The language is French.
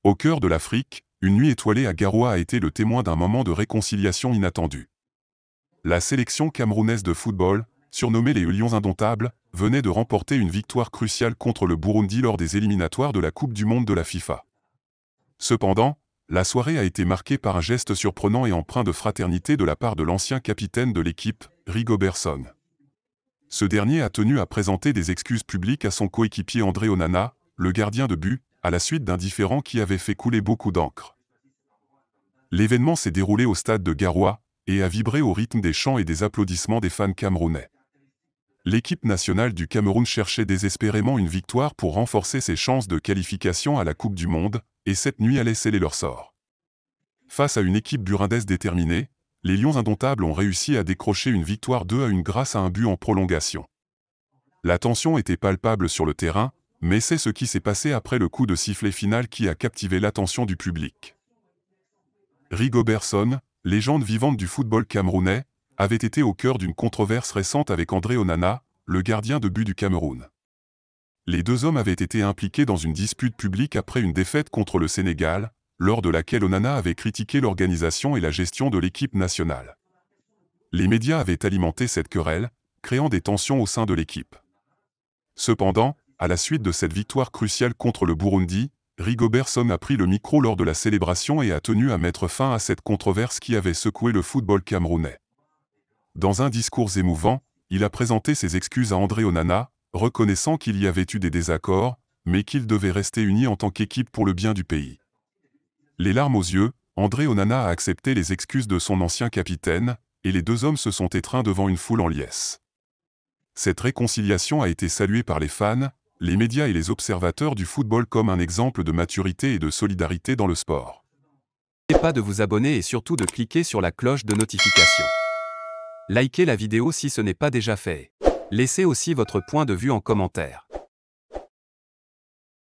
Au cœur de l'Afrique, une nuit étoilée à Garoua a été le témoin d'un moment de réconciliation inattendu. La sélection camerounaise de football, surnommée les Lions indomptables, venait de remporter une victoire cruciale contre le Burundi lors des éliminatoires de la Coupe du monde de la FIFA. Cependant, la soirée a été marquée par un geste surprenant et empreint de fraternité de la part de l'ancien capitaine de l'équipe, Rigobert Song. Ce dernier a tenu à présenter des excuses publiques à son coéquipier André Onana, le gardien de but, à la suite d'un différend qui avait fait couler beaucoup d'encre. L'événement s'est déroulé au stade de Garoua et a vibré au rythme des chants et des applaudissements des fans camerounais. L'équipe nationale du Cameroun cherchait désespérément une victoire pour renforcer ses chances de qualification à la Coupe du monde, et cette nuit allait sceller leur sort. Face à une équipe burundaise déterminée, les Lions indomptables ont réussi à décrocher une victoire 2-1 grâce à un but en prolongation. La tension était palpable sur le terrain, mais c'est ce qui s'est passé après le coup de sifflet final qui a captivé l'attention du public. Rigobert Song, légende vivante du football camerounais, avait été au cœur d'une controverse récente avec André Onana, le gardien de but du Cameroun. Les deux hommes avaient été impliqués dans une dispute publique après une défaite contre le Sénégal, lors de laquelle Onana avait critiqué l'organisation et la gestion de l'équipe nationale. Les médias avaient alimenté cette querelle, créant des tensions au sein de l'équipe. Cependant, à la suite de cette victoire cruciale contre le Burundi, Rigobert Song a pris le micro lors de la célébration et a tenu à mettre fin à cette controverse qui avait secoué le football camerounais. Dans un discours émouvant, il a présenté ses excuses à André Onana, reconnaissant qu'il y avait eu des désaccords, mais qu'ils devaient rester unis en tant qu'équipe pour le bien du pays. Les larmes aux yeux, André Onana a accepté les excuses de son ancien capitaine, et les deux hommes se sont étreints devant une foule en liesse. Cette réconciliation a été saluée par les fans, les médias et les observateurs du football comme un exemple de maturité et de solidarité dans le sport. N'oubliez pas de vous abonner et surtout de cliquer sur la cloche de notification. Likez la vidéo si ce n'est pas déjà fait. Laissez aussi votre point de vue en commentaire.